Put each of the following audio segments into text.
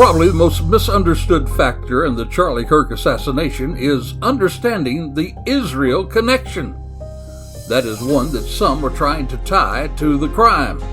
Probably the most misunderstood factor in the Charlie Kirk assassination is understanding the Israel connection. That is one that some are trying to tie to the crime.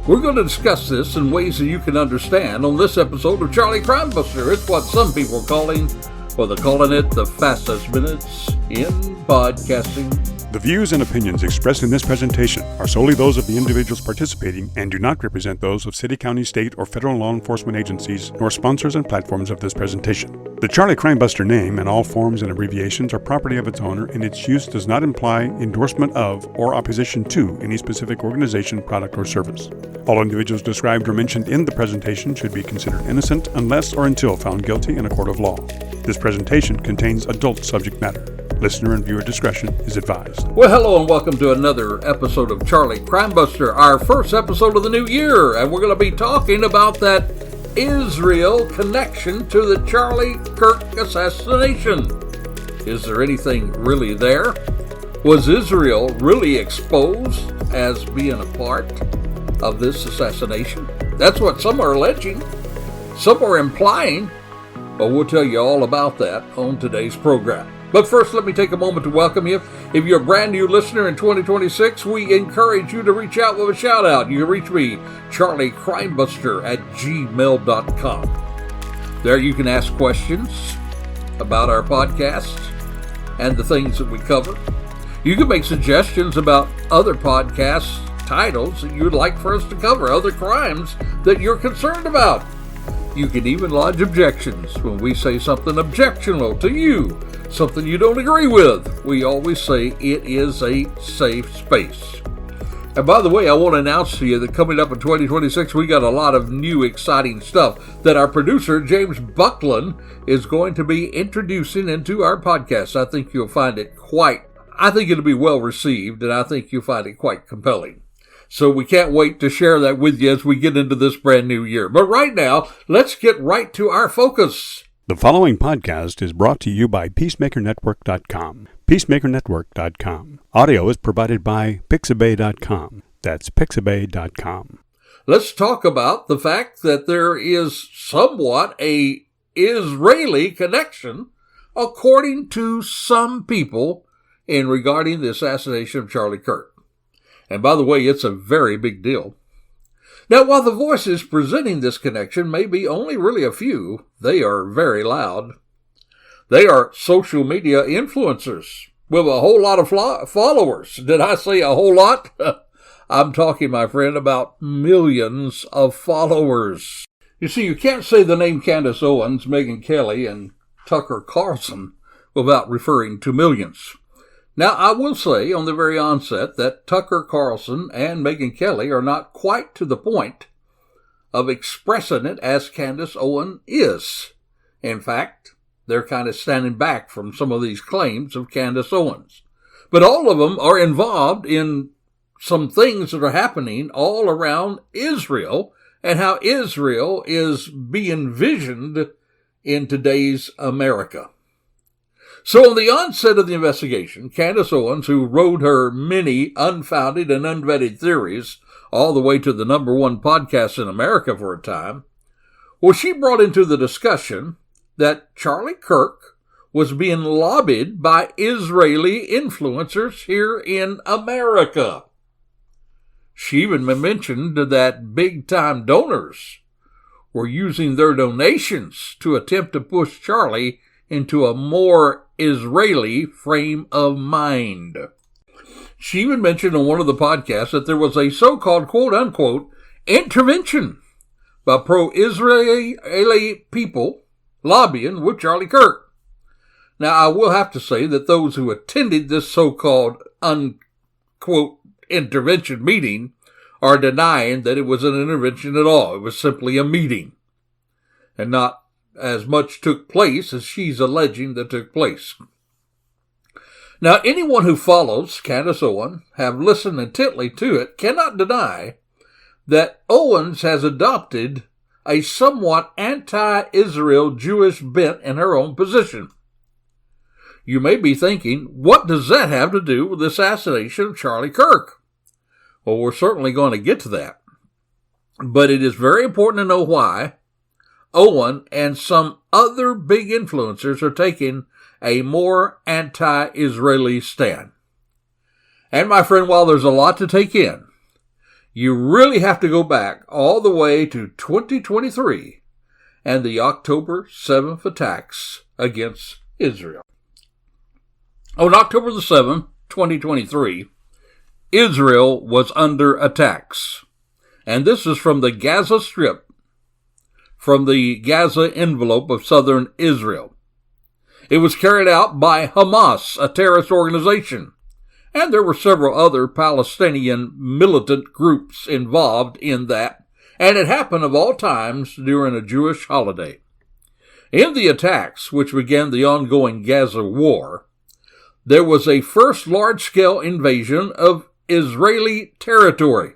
We're going to discuss this in ways that you can understand on this episode of Charlie Crimebuster. It's what some people are calling, they're calling it the fastest minutes in podcasting. The views and opinions expressed in this presentation are solely those of the individuals participating and do not represent those of city, county, state, or federal law enforcement agencies, nor sponsors and platforms of this presentation. The Charlie Crimebuster name and all forms and abbreviations are property of its owner, and its use does not imply endorsement of or opposition to any specific organization, product, or service. All individuals described or mentioned in the presentation should be considered innocent unless or until found guilty in a court of law. This presentation contains adult subject matter. Listener and viewer discretion is advised. Well, hello and welcome to another episode of Charlie Crimebuster, our first episode of the new year, and we're going to be talking about that Israel connection to the Charlie Kirk assassination. Is there anything really there? Was Israel really exposed as being a part of this assassination? That's what some are alleging, some are implying, but we'll tell you all about that on today's program. But first, let me take a moment to welcome you. If you're a brand new listener in 2026, we encourage you to reach out with a shout out. You can reach me, charliecrimebuster@gmail.com. There you can ask questions about our podcast and the things that we cover. You can make suggestions about other podcast titles that you'd like for us to cover, other crimes that you're concerned about. You can even lodge objections when we say something objectionable to you, something you don't agree with. We always say it is a safe space. And by the way, I want to announce to you that coming up in 2026, we got a lot of new exciting stuff that our producer, James Buckland, is going to be introducing into our podcast. I think it'll be well received, and I think you'll find it quite compelling. So we can't wait to share that with you as we get into this brand new year. But right now, let's get right to our focus. The following podcast is brought to you by PeacemakerNetwork.com. PeacemakerNetwork.com. Audio is provided by Pixabay.com. That's Pixabay.com. Let's talk about the fact that there is somewhat a Israeli connection, according to some people, in regarding the assassination of Charlie Kirk. And by the way, it's a very big deal. Now, while the voices presenting this connection may be only really a few, they are very loud. They are social media influencers with a whole lot of followers. Did I say a whole lot? I'm talking, my friend, about millions of followers. You see, you can't say the name Candace Owens, Megyn Kelly, and Tucker Carlson without referring to millions. Now, I will say on the very onset that Tucker Carlson and Megyn Kelly are not quite to the point of expressing it as Candace Owens is. In fact, they're kind of standing back from some of these claims of Candace Owens. But all of them are involved in some things that are happening all around Israel and how Israel is being visioned in today's America. So on the onset of the investigation, Candace Owens, who rode her many unfounded and unvetted theories all the way to the number one podcast in America for a time, well, she brought into the discussion that Charlie Kirk was being lobbied by Israeli influencers here in America. She even mentioned that big-time donors were using their donations to attempt to push Charlie into a more Israeli frame of mind. She even mentioned on one of the podcasts that there was a so-called quote-unquote intervention by pro-Israeli people lobbying with Charlie Kirk. Now, I will have to say that those who attended this so-called unquote intervention meeting are denying that it was an intervention at all. It was simply a meeting, and not as much took place as she's alleging that took place. Now, anyone who follows Candace Owens, have listened intently to it, cannot deny that Owens has adopted a somewhat anti-Israel Jewish bent in her own position. You may be thinking, what does that have to do with the assassination of Charlie Kirk? Well, we're certainly going to get to that. But it is very important to know why Owen and some other big influencers are taking a more anti-Israeli stand. And my friend, while there's a lot to take in, you really have to go back all the way to 2023 and the October 7th attacks against Israel. On October the 7th, 2023, Israel was under attacks. And this is from the Gaza Strip, from the Gaza envelope of southern Israel. It was carried out by Hamas, a terrorist organization, and there were several other Palestinian militant groups involved in that, and it happened of all times during a Jewish holiday. In the attacks, which began the ongoing Gaza war, there was a first large-scale invasion of Israeli territory.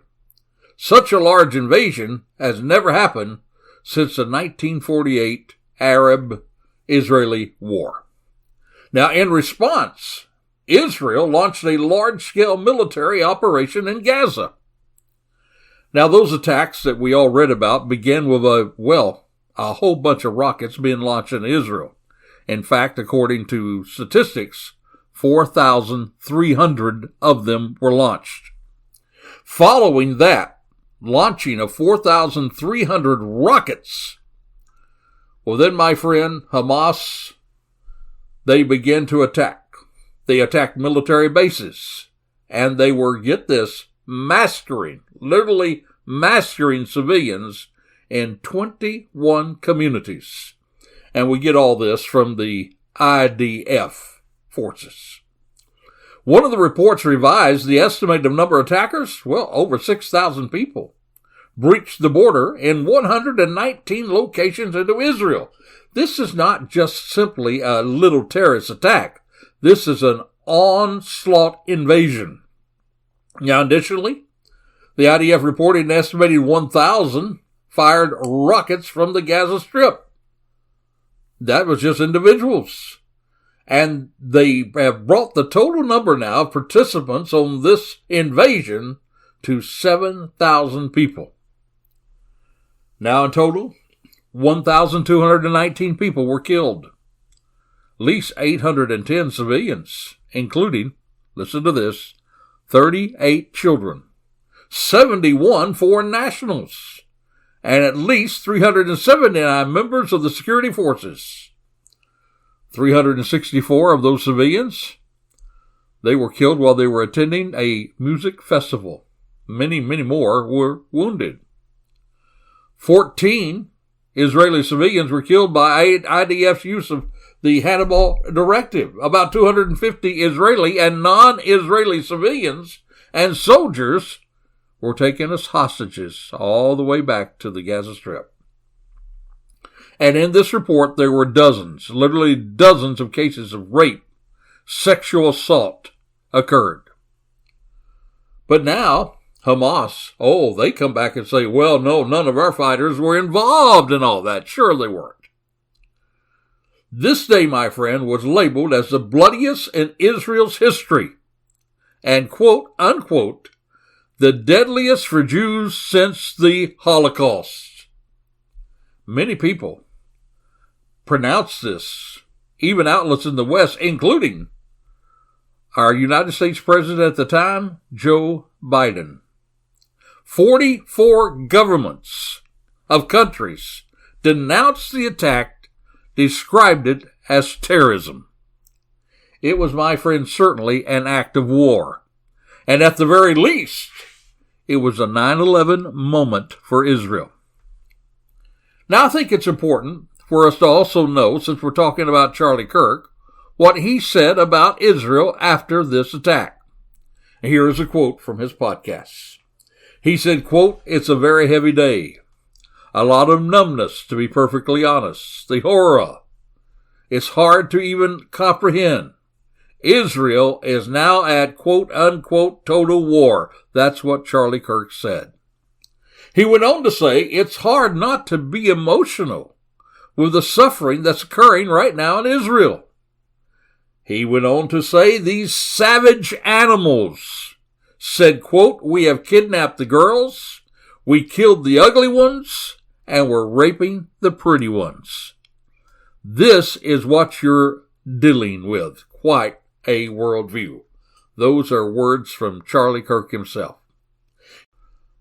Such a large invasion has never happened since the 1948 Arab-Israeli War. Now, in response, Israel launched a large-scale military operation in Gaza. Now, those attacks that we all read about began with a whole bunch of rockets being launched in Israel. In fact, according to statistics, 4,300 of them were launched. Following that, launching of 4,300 rockets, well then, my friend, Hamas, they began to attack. They attacked military bases, and they were, get this, literally massacring civilians in 21 communities. And we get all this from the IDF forces. One of the reports revised the estimated number of attackers, over 6,000 people, breached the border in 119 locations into Israel. This is not just simply a little terrorist attack. This is an onslaught invasion. Now, additionally, the IDF reported an estimated 1,000 fired rockets from the Gaza Strip. That was just individuals. And they have brought the total number now of participants on this invasion to 7,000 people. Now in total, 1,219 people were killed. At least 810 civilians, including, listen to this, 38 children, 71 foreign nationals, and at least 379 members of the security forces. 364 of those civilians, they were killed while they were attending a music festival. Many more were wounded. 14 Israeli civilians were killed by IDF's use of the Hannibal Directive. About 250 Israeli and non-Israeli civilians and soldiers were taken as hostages all the way back to the Gaza Strip. And in this report, there were literally dozens of cases of rape, sexual assault occurred. But now, Hamas, they come back and say, well, no, none of our fighters were involved in all that. Sure they weren't. This day, my friend, was labeled as the bloodiest in Israel's history and, quote, unquote, the deadliest for Jews since the Holocaust. Many people pronounce this, even outlets in the West, including our United States President at the time, Joe Biden. 44 governments of countries denounced the attack, described it as terrorism. It was, my friend, certainly an act of war. And at the very least, it was a 9/11 moment for Israel. Now, I think it's important for us to also know, since we're talking about Charlie Kirk, what he said about Israel after this attack. Here is a quote from his podcast. He said, quote, "It's a very heavy day. A lot of numbness, to be perfectly honest. The horror. It's hard to even comprehend. Israel is now at, quote, unquote, total war." That's what Charlie Kirk said. He went on to say, it's hard not to be emotional with the suffering that's occurring right now in Israel. He went on to say, these savage animals said, quote, "We have kidnapped the girls, we killed the ugly ones, and were raping the pretty ones. This is what you're dealing with. Quite a worldview. Those are words from Charlie Kirk himself.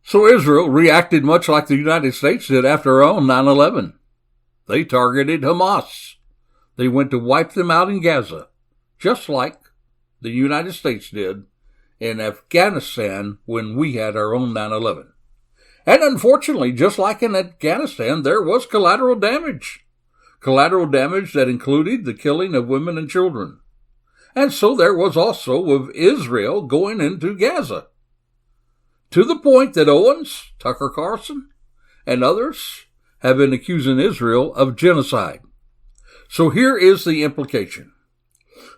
So Israel reacted much like the United States did after our own 9/11. They targeted Hamas. They went to wipe them out in Gaza, just like the United States did in Afghanistan when we had our own 9/11. And unfortunately, just like in Afghanistan, there was collateral damage. Collateral damage that included the killing of women and children. And so there was also of Israel going into Gaza. To the point that Owens, Tucker Carlson, and others have been accusing Israel of genocide. So here is the implication.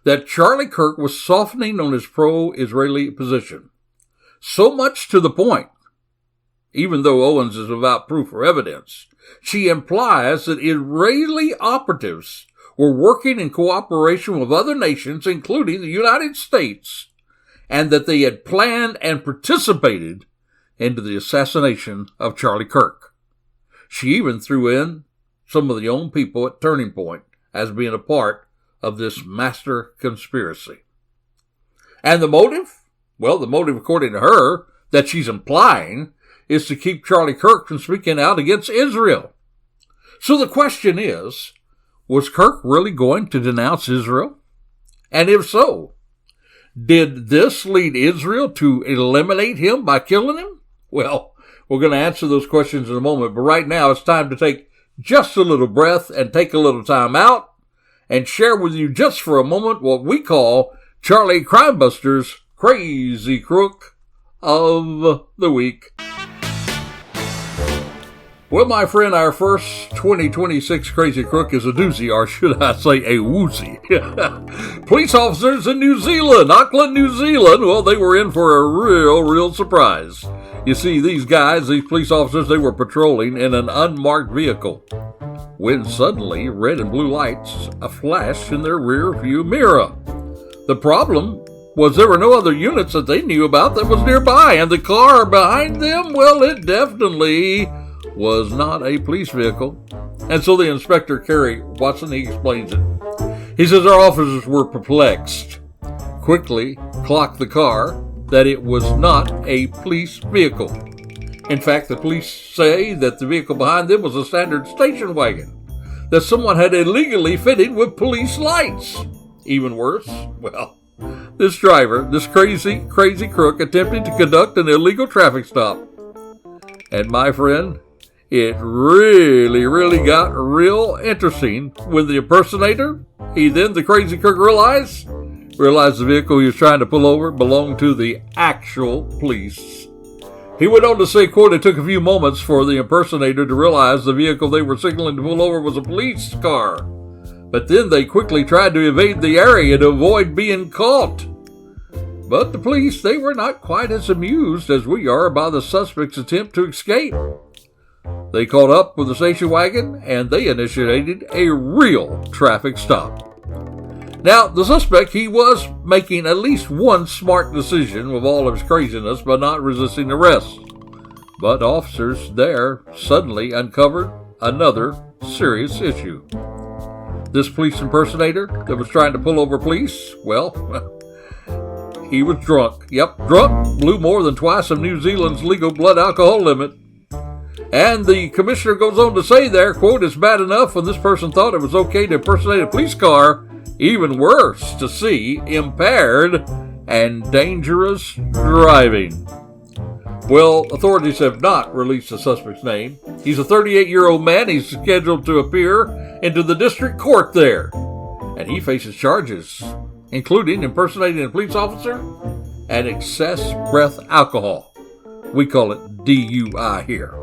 That Charlie Kirk was softening on his pro-Israeli position. So much to the point, even though Owens is without proof or evidence, she implies that Israeli operatives were working in cooperation with other nations, including the United States, and that they had planned and participated into the assassination of Charlie Kirk. She even threw in some of the own people at Turning Point as being a part of this master conspiracy. And the motive? Well, the motive, according to her, that she's implying, is to keep Charlie Kirk from speaking out against Israel. So the question is, was Kirk really going to denounce Israel? And if so, did this lead Israel to eliminate him by killing him? Well, we're going to answer those questions in a moment, but right now it's time to take just a little breath and take a little time out and share with you just for a moment what we call Charlie Crimebuster's Crazy Crook of the Week. Well, my friend, our first 2026 Crazy Crook is a doozy, or should I say a woozy. Police officers in New Zealand, Auckland, New Zealand, well, they were in for a real surprise. You see, these police officers, they were patrolling in an unmarked vehicle when suddenly red and blue lights flashed in their rear view mirror. The problem was there were no other units that they knew about that was nearby, and the car behind them, well, it definitely was not a police vehicle. And so the inspector, Kerry Watson, he explains it. He says our officers were perplexed, quickly clocked the car, that it was not a police vehicle. In fact, the police say that the vehicle behind them was a standard station wagon that someone had illegally fitted with police lights. Even worse, well, this driver, this crazy crook, attempted to conduct an illegal traffic stop. And my friend, it really got real interesting when the impersonator, the crazy crook realized the vehicle he was trying to pull over belonged to the actual police. He went on to say, quote, it took a few moments for the impersonator to realize the vehicle they were signaling to pull over was a police car. But then they quickly tried to evade the area to avoid being caught. But the police, they were not quite as amused as we are by the suspect's attempt to escape. They caught up with the station wagon and they initiated a real traffic stop. Now, the suspect, he was making at least one smart decision with all of his craziness by not resisting arrest. But officers there suddenly uncovered another serious issue. This police impersonator that was trying to pull over police, well, he was drunk. Yep, drunk, blew more than twice of New Zealand's legal blood alcohol limit. And the commissioner goes on to say there, quote, it's bad enough when this person thought it was okay to impersonate a police car, even worse to see impaired and dangerous driving. Well, authorities have not released the suspect's name. He's a 38-year-old man. He's scheduled to appear into the district court there. And he faces charges, including impersonating a police officer and excess breath alcohol. We call it DUI here.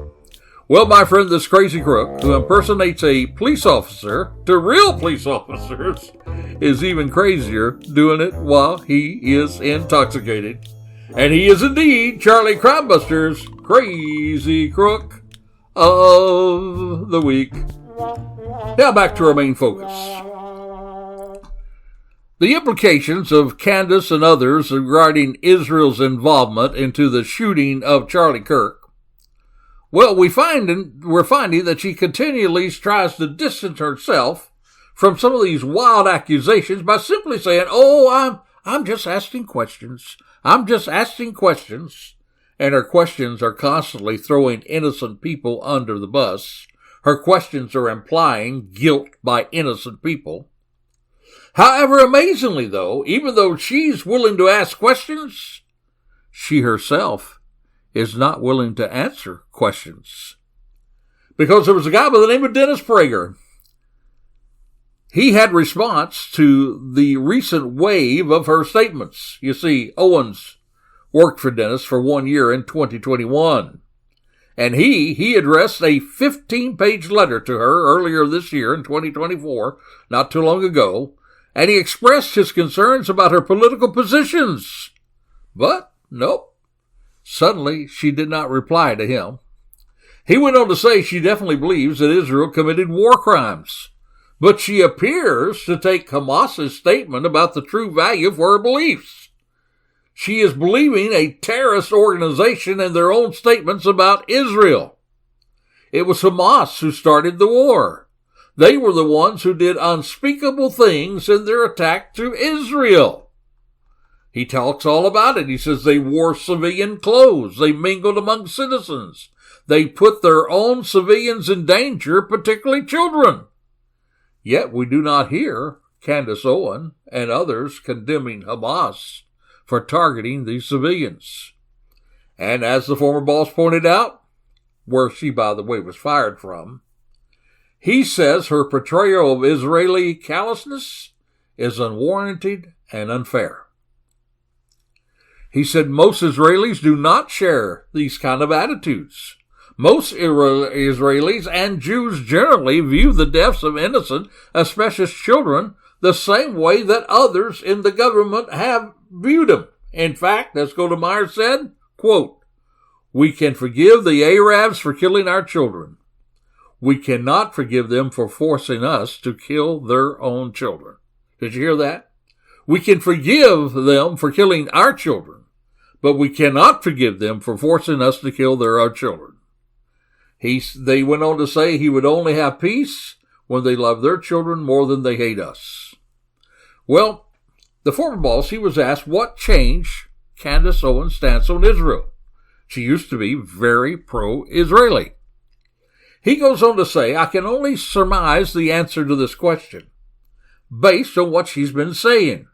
Well, my friend, this crazy crook who impersonates a police officer to real police officers is even crazier doing it while he is intoxicated. And he is indeed Charlie Crimebuster's Crazy Crook of the Week. Now back to our main focus. The implications of Candace and others regarding Israel's involvement into the shooting of Charlie Kirk. Well, we're finding that she continually tries to distance herself from some of these wild accusations by simply saying, "Oh, I'm just asking questions. I'm just asking questions." And her questions are constantly throwing innocent people under the bus. Her questions are implying guilt by innocent people. However, amazingly though, even though she's willing to ask questions, she herself is not willing to answer questions. Because there was a guy by the name of Dennis Prager. He had response to the recent wave of her statements. You see, Owens worked for Dennis for 1 year in 2021. And he addressed a 15-page letter to her earlier this year in 2024, not too long ago, and he expressed his concerns about her political positions. But, nope. Suddenly, she did not reply to him. He went on to say she definitely believes that Israel committed war crimes, but she appears to take Hamas's statement about the true value for her beliefs. She is believing a terrorist organization and their own statements about Israel. It was Hamas who started the war. They were the ones who did unspeakable things in their attack to Israel. He talks all about it. He says they wore civilian clothes. They mingled among citizens. They put their own civilians in danger, particularly children. Yet we do not hear Candace Owen and others condemning Hamas for targeting these civilians. And as the former boss pointed out, where she, by the way, was fired from, he says her portrayal of Israeli callousness is unwarranted and unfair. He said most Israelis do not share these kind of attitudes. Most Israelis and Jews generally view the deaths of innocent, especially children, the same way that others in the government have viewed them. In fact, as Golda Meir said, quote, "We can forgive the Arabs for killing our children. We cannot forgive them for forcing us to kill their own children." Did you hear that? We can forgive them for killing our children, but we cannot forgive them for forcing us to kill their own children. They went on to say he would only have peace when they love their children more than they hate us. Well, the former boss, he was asked what changed Candace Owens' stance on Israel. She used to be very pro-Israeli. He goes on to say, "I can only surmise the answer to this question based on what she's been saying.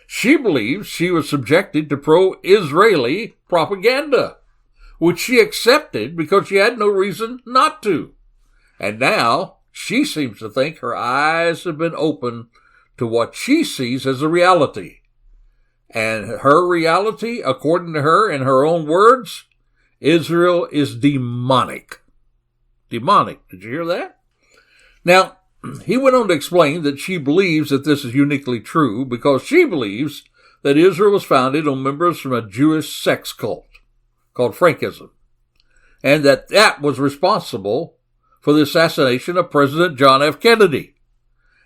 She believes she was subjected to pro-Israeli propaganda, which she accepted because she had no reason not to. And now she seems to think her eyes have been opened to what she sees as a reality. And her reality, according to her, in her own words, Israel is demonic." Demonic. Did you hear that? Now, he went on to explain that she believes that this is uniquely true because she believes that Israel was founded on members from a Jewish sex cult called Frankism, and that was responsible for the assassination of President John F. Kennedy.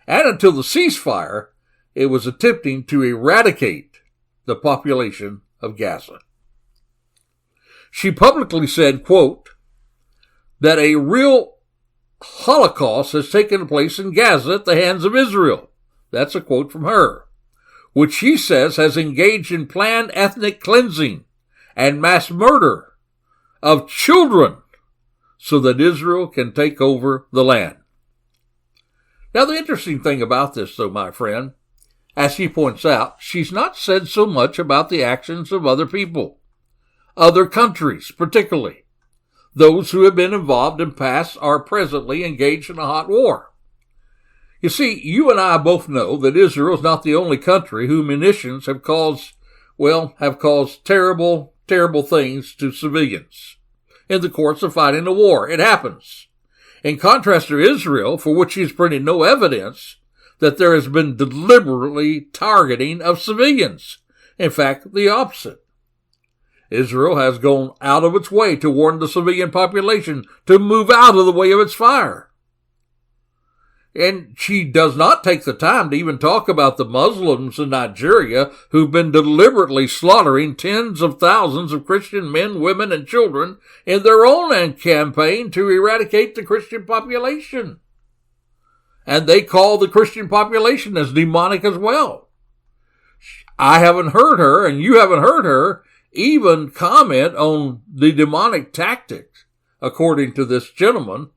And until the ceasefire, it was attempting to eradicate the population of Gaza. She publicly said, quote, that a real Holocaust has taken place in Gaza at the hands of Israel. That's a quote from her, which she says has engaged in planned ethnic cleansing and mass murder of children so that Israel can take over the land. Now, the interesting thing about this, though, my friend, as he points out, she's not said so much about the actions of other people, other countries particularly. Those who have been involved in past are presently engaged in a hot war. You see, you and I both know that Israel is not the only country whose munitions have caused terrible, terrible things to civilians in the course of fighting a war. It happens. In contrast to Israel, for which she's printed no evidence that there has been deliberately targeting of civilians. In fact, the opposite. Israel has gone out of its way to warn the civilian population to move out of the way of its fire. And she does not take the time to even talk about the Muslims in Nigeria who've been deliberately slaughtering tens of thousands of Christian men, women, and children in their own campaign to eradicate the Christian population. And they call the Christian population as demonic as well. I haven't heard her, and you haven't heard her, even comment on the demonic tactics, according to this gentleman,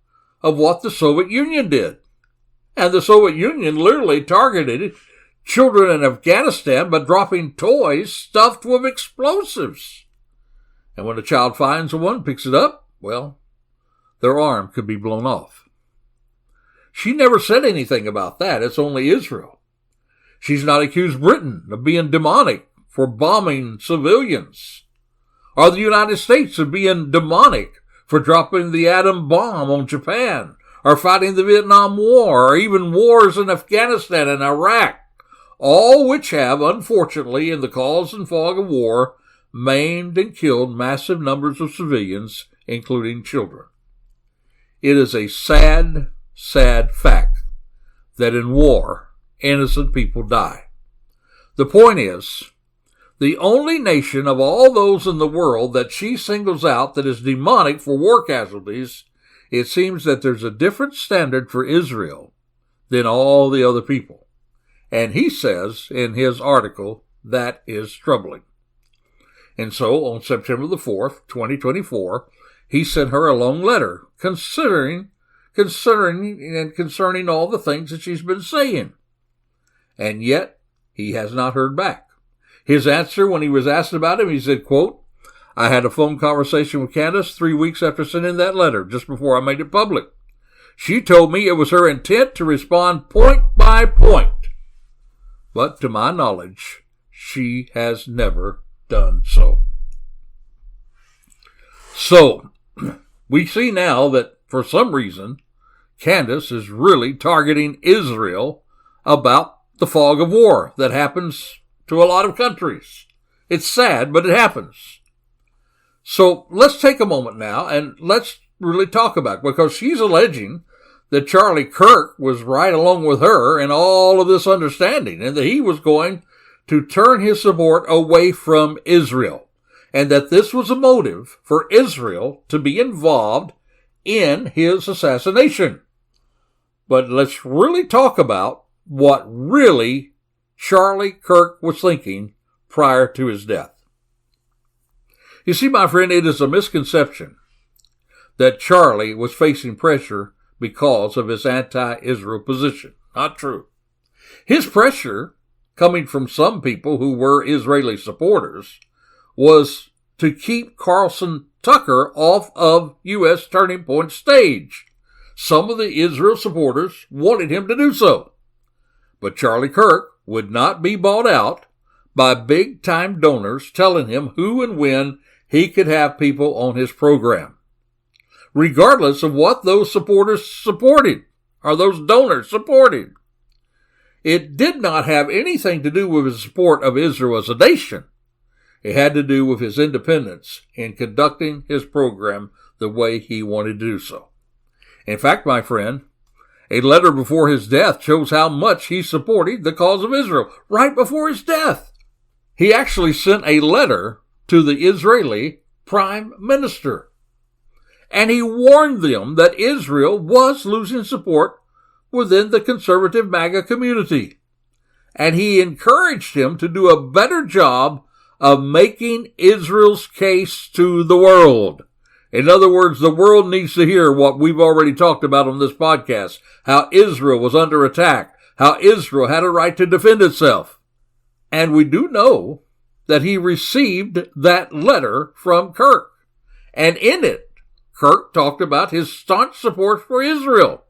of what the Soviet Union did. And the Soviet Union literally targeted children in Afghanistan by dropping toys stuffed with explosives. And when a child finds one, picks it up, well, their arm could be blown off. She never said anything about that. It's only Israel. She's not accused Britain of being demonic for bombing civilians, or the United States of being demonic for dropping the atom bomb on Japan, or fighting the Vietnam War, or even wars in Afghanistan and Iraq, all which have, unfortunately, in the cause and fog of war, maimed and killed massive numbers of civilians, including children. It is a sad, sad fact that in war, innocent people die. The point is, the only nation of all those in the world that she singles out that is demonic for war casualties, it seems that there's a different standard for Israel than all the other people. And he says in his article that is troubling. And so on September the 4th, 2024, he sent her a long letter concerning all the things that she's been saying. And yet he has not heard back. His answer when he was asked about him, he said, quote, I had a phone conversation with Candace 3 weeks after sending that letter, just before I made it public. She told me it was her intent to respond point by point. But to my knowledge, she has never done so. So, we see now that for some reason, Candace is really targeting Israel about the fog of war that happens to a lot of countries. It's sad, but it happens. So let's take a moment now and let's really talk about it, because she's alleging that Charlie Kirk was right along with her in all of this understanding, and that he was going to turn his support away from Israel, and that this was a motive for Israel to be involved in his assassination. But let's really talk about what really Charlie Kirk was thinking prior to his death. You see, my friend, it is a misconception that Charlie was facing pressure because of his anti-Israel position. Not true. His pressure, coming from some people who were Israeli supporters, was to keep Carlson Tucker off of U.S. Turning Point stage. Some of the Israel supporters wanted him to do so. But Charlie Kirk would not be bought out by big-time donors telling him who and when he could have people on his program, regardless of what those supporters supported, or those donors supported. It did not have anything to do with his support of Israel as a nation. It had to do with his independence in conducting his program the way he wanted to do so. In fact, my friend, a letter before his death shows how much he supported the cause of Israel right before his death. He actually sent a letter to the Israeli Prime Minister, and he warned them that Israel was losing support within the conservative MAGA community, and he encouraged him to do a better job of making Israel's case to the world. In other words, the world needs to hear what we've already talked about on this podcast, how Israel was under attack, how Israel had a right to defend itself. And we do know that he received that letter from Kirk. And in it, Kirk talked about his staunch support for Israel,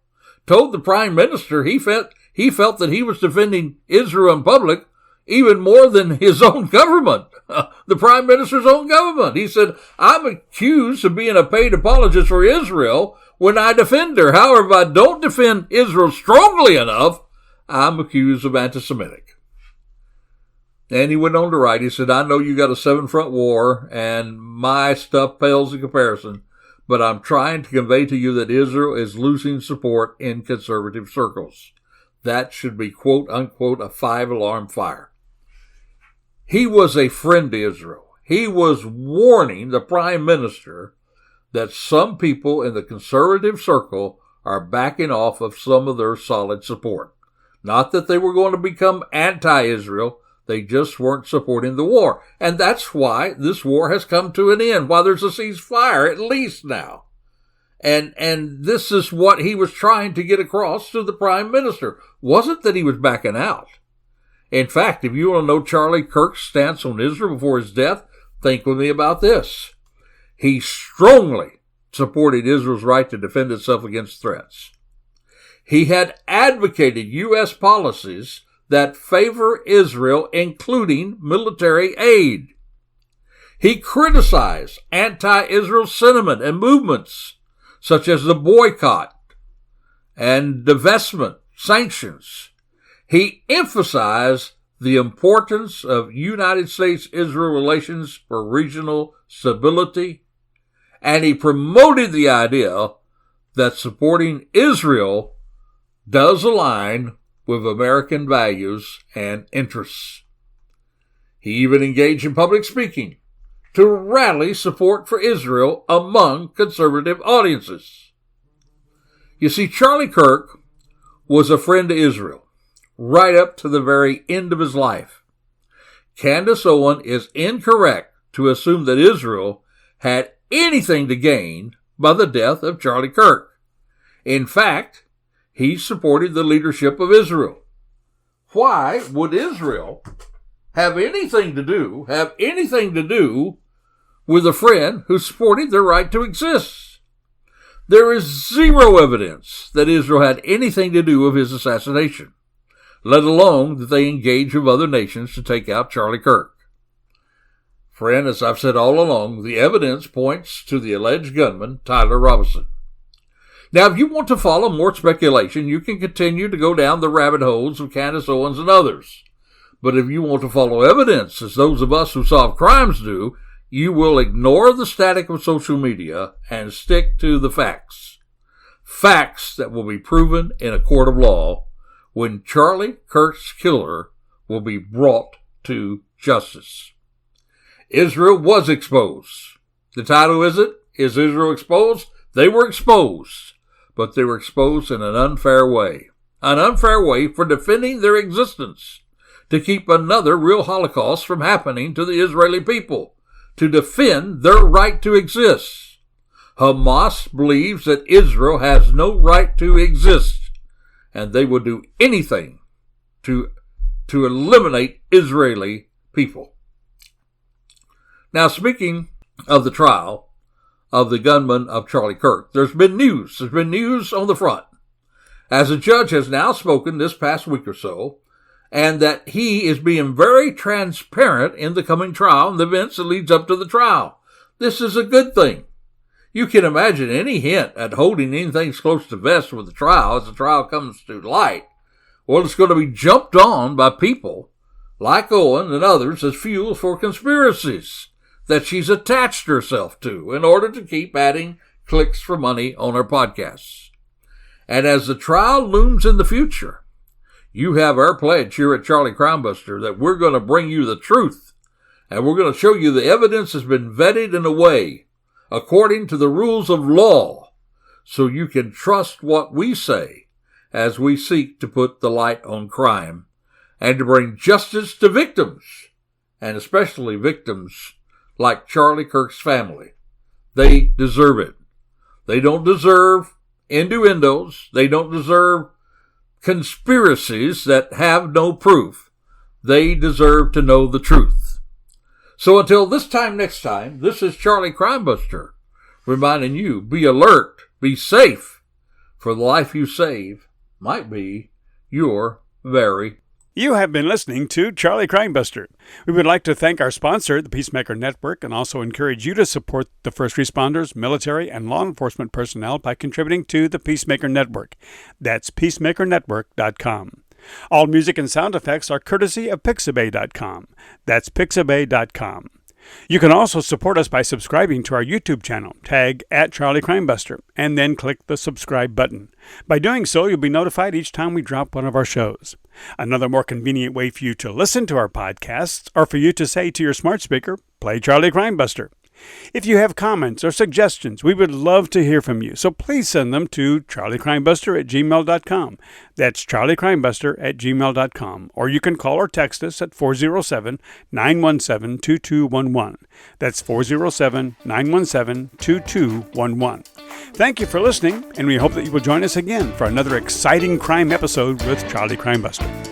told the Prime Minister he felt that he was defending Israel in public even more than his own government, the Prime Minister's own government. He said, I'm accused of being a paid apologist for Israel when I defend her. However, if I don't defend Israel strongly enough, I'm accused of anti-Semitic. And he went on to write, he said, I know you got a 7-front war, and my stuff pales in comparison, but I'm trying to convey to you that Israel is losing support in conservative circles. That should be, quote unquote, a 5-alarm fire. He was a friend to Israel. He was warning the prime minister that some people in the conservative circle are backing off of some of their solid support. Not that they were going to become anti-Israel, they just weren't supporting the war. And that's why this war has come to an end, why there's a ceasefire at least now. And this is what he was trying to get across to the prime minister. Wasn't that he was backing out. In fact, if you want to know Charlie Kirk's stance on Israel before his death, think with me about this. He strongly supported Israel's right to defend itself against threats. He had advocated U.S. policies that favor Israel, including military aid. He criticized anti-Israel sentiment and movements such as the boycott and divestment sanctions. He emphasized the importance of United States-Israel relations for regional stability, and he promoted the idea that supporting Israel does align with American values and interests. He even engaged in public speaking to rally support for Israel among conservative audiences. You see, Charlie Kirk was a friend to Israel right up to the very end of his life. Candace Owen is incorrect to assume that Israel had anything to gain by the death of Charlie Kirk. In fact, he supported the leadership of Israel. Why would Israel have anything to do with a friend who supported their right to exist? There is zero evidence that Israel had anything to do with his assassination, let alone that they engaged with other nations to take out Charlie Kirk. Friend, as I've said all along, the evidence points to the alleged gunman, Tyler Robinson. Now, if you want to follow more speculation, you can continue to go down the rabbit holes of Candace Owens and others. But if you want to follow evidence, as those of us who solve crimes do, you will ignore the static of social media and stick to the facts. Facts that will be proven in a court of law when Charlie Kirk's killer will be brought to justice. Israel was exposed. The title is Israel exposed? They were exposed, but they were exposed in an unfair way. An unfair way for defending their existence, to keep another real Holocaust from happening to the Israeli people, to defend their right to exist. Hamas believes that Israel has no right to exist, and they will do anything to eliminate Israeli people. Now, speaking of the trial of the gunman of Charlie Kirk, there's been news. There's been news on the front, as a judge has now spoken this past week or so, and that he is being very transparent in the coming trial and the events that leads up to the trial. This is a good thing. You can imagine any hint at holding anything close to vest with the trial as the trial comes to light. Well, it's going to be jumped on by people like Owen and others as fuel for conspiracies that she's attached herself to in order to keep adding clicks for money on her podcasts. And as the trial looms in the future, you have our pledge here at Charlie Crimebuster that we're going to bring you the truth, and we're going to show you the evidence has been vetted in a way according to the rules of law, so you can trust what we say as we seek to put the light on crime and to bring justice to victims, and especially victims like Charlie Kirk's family. They deserve it. They don't deserve innuendos. They don't deserve conspiracies that have no proof. They deserve to know the truth. So until this time next time, this is Charlie Crimebuster reminding you, be alert, be safe, for the life you save might be your very. You have been listening to Charlie Crimebuster. We would like to thank our sponsor, the Peacemaker Network, and also encourage you to support the first responders, military, and law enforcement personnel by contributing to the Peacemaker Network. That's peacemakernetwork.com. All music and sound effects are courtesy of Pixabay.com. That's Pixabay.com. You can also support us by subscribing to our YouTube channel, tag @CharlieCrimebuster, and then click the subscribe button. By doing so, you'll be notified each time we drop one of our shows. Another more convenient way for you to listen to our podcasts, or for you to say to your smart speaker, play Charlie Crimebuster. If you have comments or suggestions, we would love to hear from you, so please send them to charliecrimebuster@gmail.com. That's charliecrimebuster@gmail.com. Or you can call or text us at 407-917-2211. That's 407-917-2211. Thank you for listening, and we hope that you will join us again for another exciting crime episode with Charlie Crimebuster.